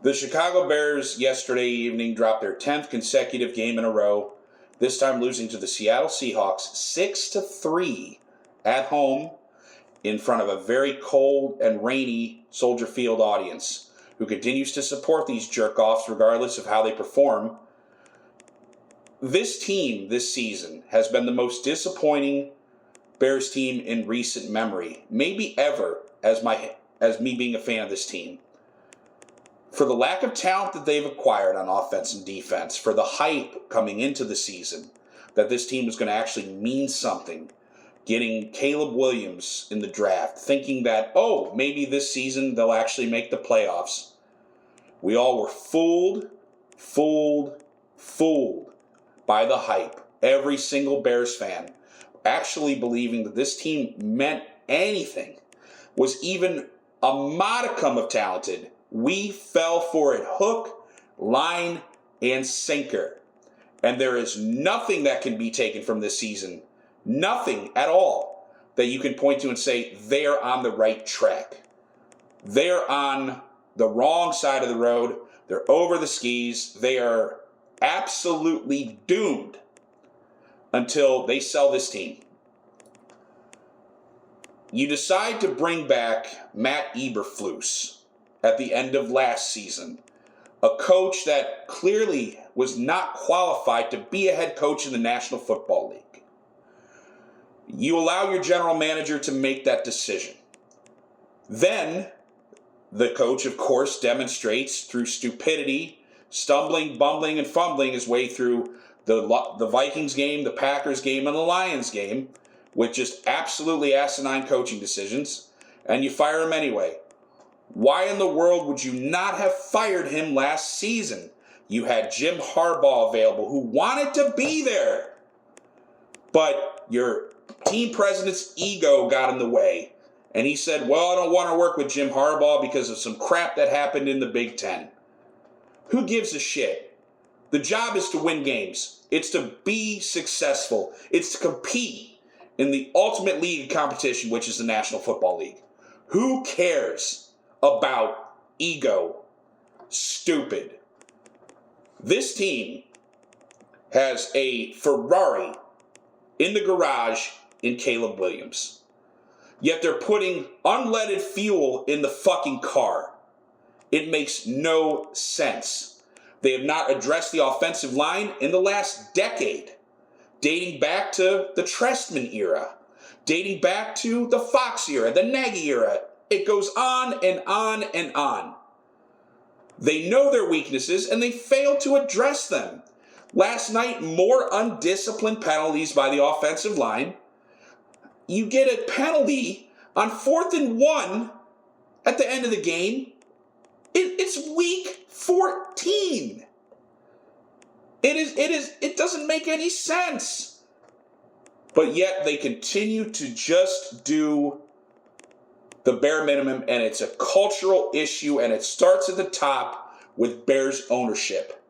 The Chicago Bears yesterday evening dropped their 10th consecutive game in a row, this time losing to the Seattle Seahawks 6-3 at home in front of a very cold and rainy Soldier Field audience who continues to support these jerk-offs regardless of how they perform. This team this season has been the most disappointing Bears team in recent memory, maybe ever, as me being a fan of this team. For the lack of talent that they've acquired on offense and defense, for the hype coming into the season that this team was going to actually mean something, getting Caleb Williams in the draft, thinking that, maybe this season they'll actually make the playoffs. We all were fooled by the hype. Every single Bears fan actually believing that this team meant anything, was even a modicum of talented. We fell for it hook, line, and sinker. And there is nothing that can be taken from this season, nothing at all, that you can point to and say they're on the right track. They're on the wrong side of the road. They're over the skis. They are absolutely doomed until they sell this team. You decide to bring back Matt Eberflus at the end of last season, a coach that clearly was not qualified to be a head coach in the National Football League. You allow your general manager to make that decision. Then the coach, of course, demonstrates through stupidity, stumbling, bumbling, and fumbling his way through the Vikings game, the Packers game, and the Lions game with just absolutely asinine coaching decisions, and you fire him anyway. Why in the world would you not have fired him last season? You had Jim Harbaugh available who wanted to be there, but your team president's ego got in the way. And he said, well, I don't want to work with Jim Harbaugh because of some crap that happened in the Big Ten. Who gives a shit? The job is to win games. It's to be successful. It's to compete in the ultimate league of competition, which is the National Football League. Who cares about ego? Stupid. This team has a Ferrari in the garage in Caleb Williams. Yet they're putting unleaded fuel in the fucking car. It makes no sense. They have not addressed the offensive line in the last decade, dating back to the Trestman era, dating back to the Fox era, the Nagy era. It goes on and on and on. They know their weaknesses and they fail to address them. Last night, more undisciplined penalties by the offensive line. You get a penalty on 4th and 1 at the end of the game. It's week 14. It doesn't make any sense. But yet they continue to just do the bare minimum, and it's a cultural issue, and it starts at the top with Bears ownership.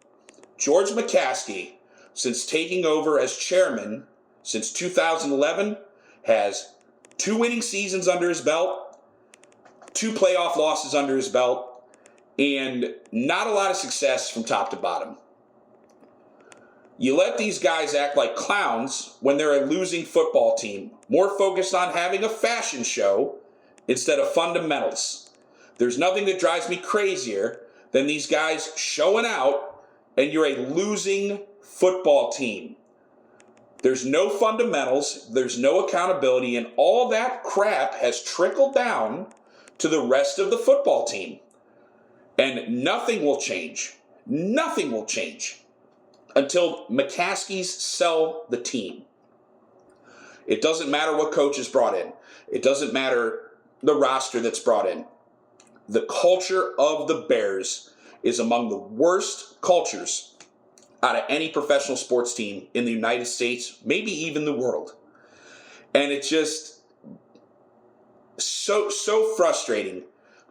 George McCaskey, since taking over as chairman since 2011, has 2 winning seasons under his belt, 2 playoff losses under his belt, and not a lot of success from top to bottom. You let these guys act like clowns when they're a losing football team, more focused on having a fashion show instead of fundamentals. There's nothing that drives me crazier than these guys showing out and you're a losing football team. There's no fundamentals, there's no accountability, and all that crap has trickled down to the rest of the football team. And nothing will change. Nothing will change until McCaskey's sell the team. It doesn't matter what coach is brought in. It doesn't matter the roster that's brought in. The culture of the Bears is among the worst cultures out of any professional sports team in the United States, maybe even the world. And it's just so frustrating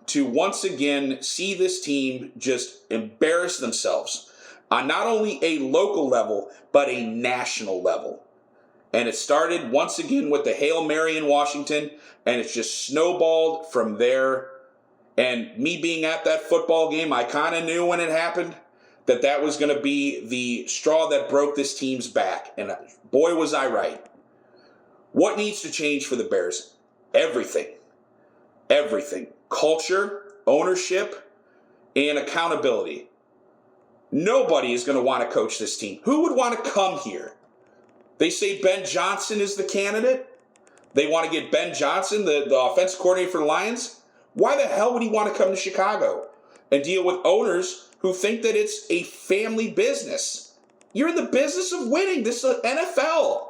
to once again see this team just embarrass themselves on not only a local level, but a national level. And it started once again with the Hail Mary in Washington, and it's just snowballed from there. And me being at that football game, I kind of knew when it happened that was going to be the straw that broke this team's back. And boy, was I right. What needs to change for the Bears? Everything. Everything. Culture, ownership, and accountability. Nobody is going to want to coach this team. Who would want to come here? They say Ben Johnson is the candidate. They want to get Ben Johnson, the offensive coordinator for the Lions. Why the hell would he want to come to Chicago and deal with owners who think that it's a family business? You're in the business of winning. This is NFL.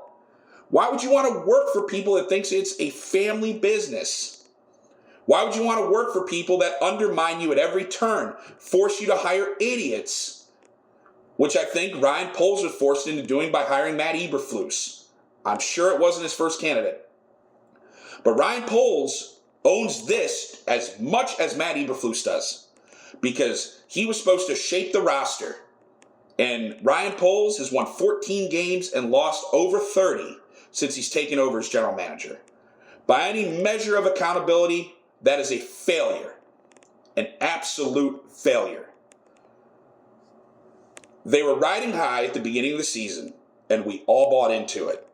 Why would you want to work for people that thinks it's a family business? Why would you want to work for people that undermine you at every turn, force you to hire idiots? Which I think Ryan Poles was forced into doing by hiring Matt Eberflus. I'm sure it wasn't his first candidate. But Ryan Poles owns this as much as Matt Eberflus does, because he was supposed to shape the roster. And Ryan Poles has won 14 games and lost over 30 since he's taken over as general manager. By any measure of accountability, that is a failure. An absolute failure. They were riding high at the beginning of the season, and we all bought into it.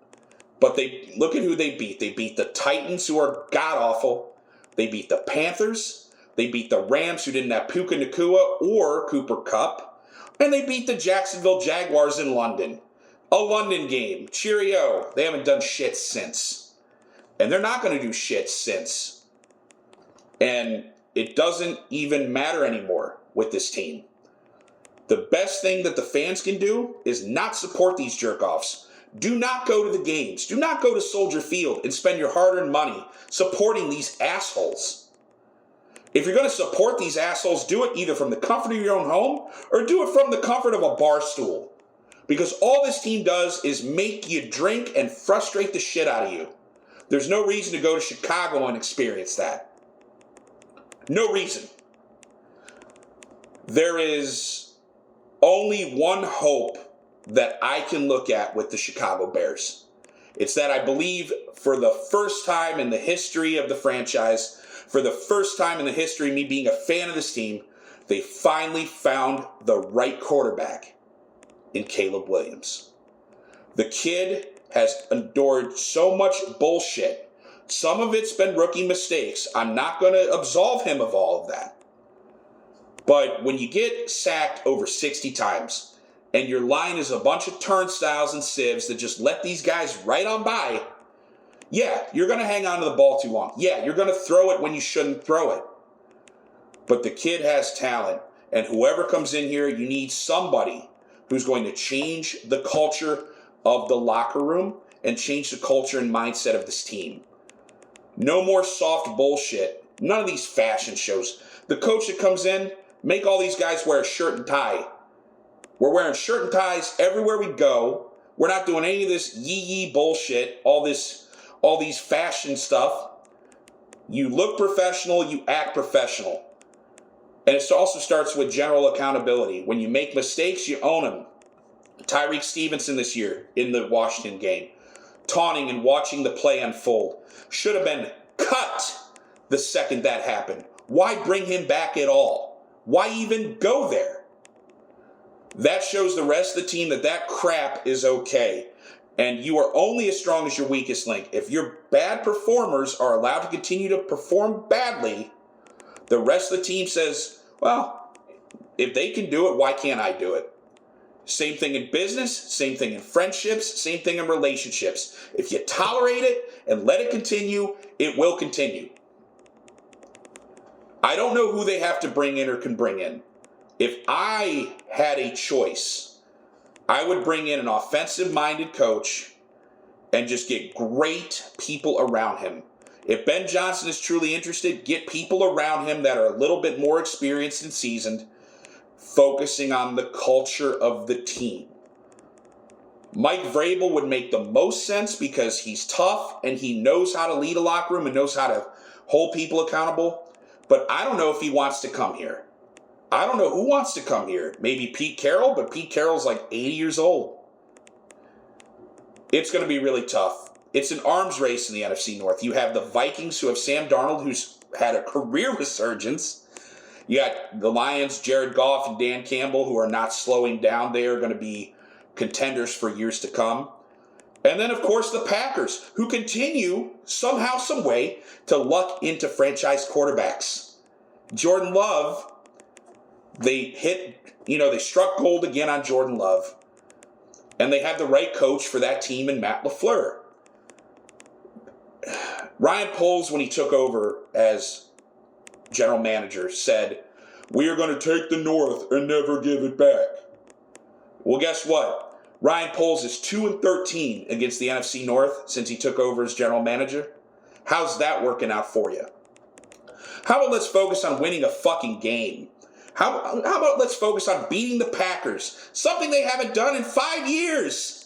But look at who they beat. They beat the Titans, who are god-awful. They beat the Panthers. They beat the Rams, who didn't have Puka Nacua or Cooper Kupp. And they beat the Jacksonville Jaguars in London. A London game. Cheerio. They haven't done shit since. And they're not going to do shit since. And it doesn't even matter anymore with this team. The best thing that the fans can do is not support these jerk-offs. Do not go to the games. Do not go to Soldier Field and spend your hard-earned money supporting these assholes. If you're going to support these assholes, do it either from the comfort of your own home or do it from the comfort of a bar stool. Because all this team does is make you drink and frustrate the shit out of you. There's no reason to go to Chicago and experience that. No reason. There is only one hope that I can look at with the Chicago Bears. It's that I believe for the first time in the history of the franchise, for the first time in the history of me being a fan of this team, they finally found the right quarterback in Caleb Williams. The kid has endured so much bullshit. Some of it's been rookie mistakes. I'm not going to absolve him of all of that. But when you get sacked over 60 times, and your line is a bunch of turnstiles and sieves that just let these guys right on by, yeah, you're going to hang on to the ball too long. Yeah, you're going to throw it when you shouldn't throw it. But the kid has talent, and whoever comes in here, you need somebody who's going to change the culture of the locker room and change the culture and mindset of this team. No more soft bullshit. None of these fashion shows. The coach that comes in, make all these guys wear a shirt and tie. We're wearing shirt and ties everywhere we go. We're not doing any of this yee bullshit, all these fashion stuff. You look professional, you act professional. And it also starts with general accountability. When you make mistakes, you own them. Tyreek Stevenson this year in the Washington game, taunting and watching the play unfold. Should have been cut the second that happened. Why bring him back at all? Why even go there? That shows the rest of the team that crap is okay. And you are only as strong as your weakest link. If your bad performers are allowed to continue to perform badly, the rest of the team says, well, if they can do it, why can't I do it? Same thing in business, same thing in friendships, same thing in relationships. If you tolerate it and let it continue, it will continue. I don't know who they have to bring in or can bring in. If I had a choice, I would bring in an offensive-minded coach and just get great people around him. If Ben Johnson is truly interested, get people around him that are a little bit more experienced and seasoned, focusing on the culture of the team. Mike Vrabel would make the most sense because he's tough and he knows how to lead a locker room and knows how to hold people accountable. But I don't know if he wants to come here. I don't know who wants to come here. Maybe Pete Carroll, but Pete Carroll's like 80 years old. It's going to be really tough. It's an arms race in the NFC North. You have the Vikings, who have Sam Darnold, who's had a career resurgence. You got the Lions, Jared Goff and Dan Campbell, who are not slowing down. They are going to be contenders for years to come. And then, of course, the Packers, who continue somehow, some way, to luck into franchise quarterbacks. Jordan Love, they struck gold again on Jordan Love. And they have the right coach for that team in Matt LaFleur. Ryan Poles, when he took over as general manager, said, "We are going to take the North and never give it back." Well, guess what? Ryan Poles is 2-13 against the NFC North since he took over as general manager. How's that working out for you? How about let's focus on winning a fucking game? How about let's focus on beating the Packers, something they haven't done in 5 years?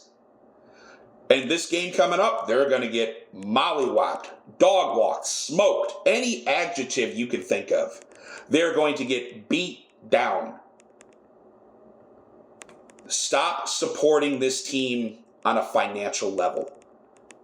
And this game coming up, they're going to get mollywopped, dog walked, smoked, any adjective you can think of. They're going to get beat down. Stop supporting this team on a financial level.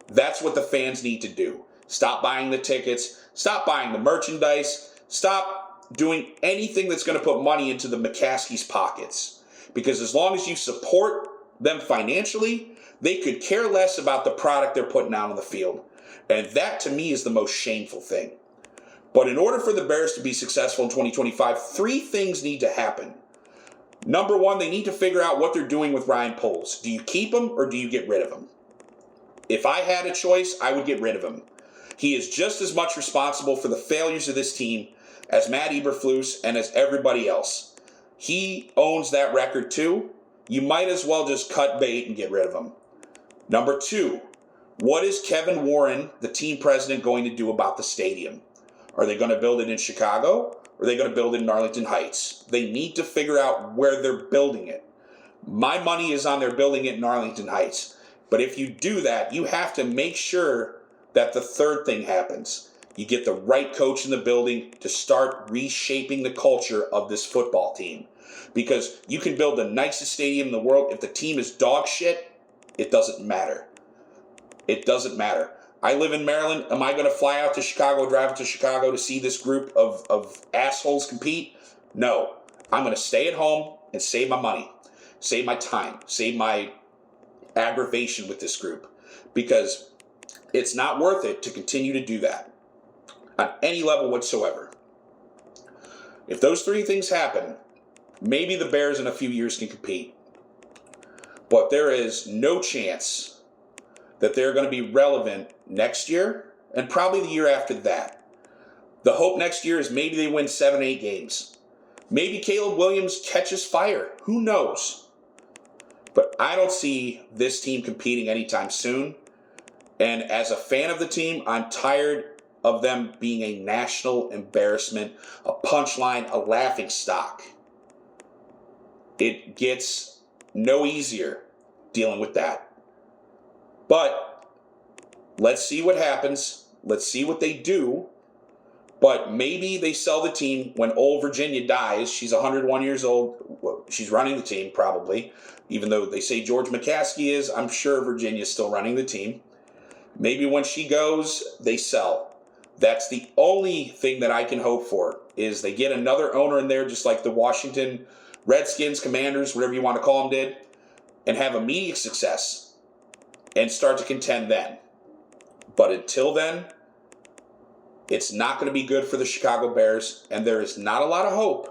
That's what the fans need to do. Stop buying the tickets. Stop buying the merchandise. Stop doing anything that's going to put money into the McCaskies' pockets. Because as long as you support them financially, they could care less about the product they're putting out on the field. And that, to me, is the most shameful thing. But in order for the Bears to be successful in 2025, 3 things need to happen. Number 1, they need to figure out what they're doing with Ryan Poles. Do you keep him or do you get rid of him? If I had a choice, I would get rid of him. He is just as much responsible for the failures of this team as Matt Eberflus and as everybody else. He owns that record too. You might as well just cut bait and get rid of him. Number 2, what is Kevin Warren, the team president, going to do about the stadium? Are they going to build it in Chicago? Or are they going to build it in Arlington Heights? They need to figure out where they're building it. My money is on their building it in Arlington Heights. But if you do that, you have to make sure that the third thing happens. You get the right coach in the building to start reshaping the culture of this football team. Because you can build the nicest stadium in the world. If the team is dog shit, it doesn't matter. It doesn't matter. I live in Maryland. Am I going to fly out to Chicago, drive to Chicago to see this group of assholes compete? No. I'm going to stay at home and save my money, save my time, save my aggravation with this group. Because it's not worth it to continue to do that on any level whatsoever. If those 3 things happen, maybe the Bears in a few years can compete. But there is no chance that they're going to be relevant next year and probably the year after that. The hope next year is maybe they win 7-8 games. Maybe Caleb Williams catches fire. Who knows? But I don't see this team competing anytime soon. And as a fan of the team, I'm tired of them being a national embarrassment, a punchline, a laughing stock. It gets no easier dealing with that. But let's see what happens. Let's see what they do. But maybe they sell the team when old Virginia dies. She's 101 years old. Well, she's running the team probably. Even though they say George McCaskey is, I'm sure Virginia's still running the team. Maybe when she goes, they sell. That's the only thing that I can hope for, is they get another owner in there just like the Washington Redskins, Commanders, whatever you want to call them, did, and have immediate success. And start to contend then. But until then, it's not going to be good for the Chicago Bears, and there is not a lot of hope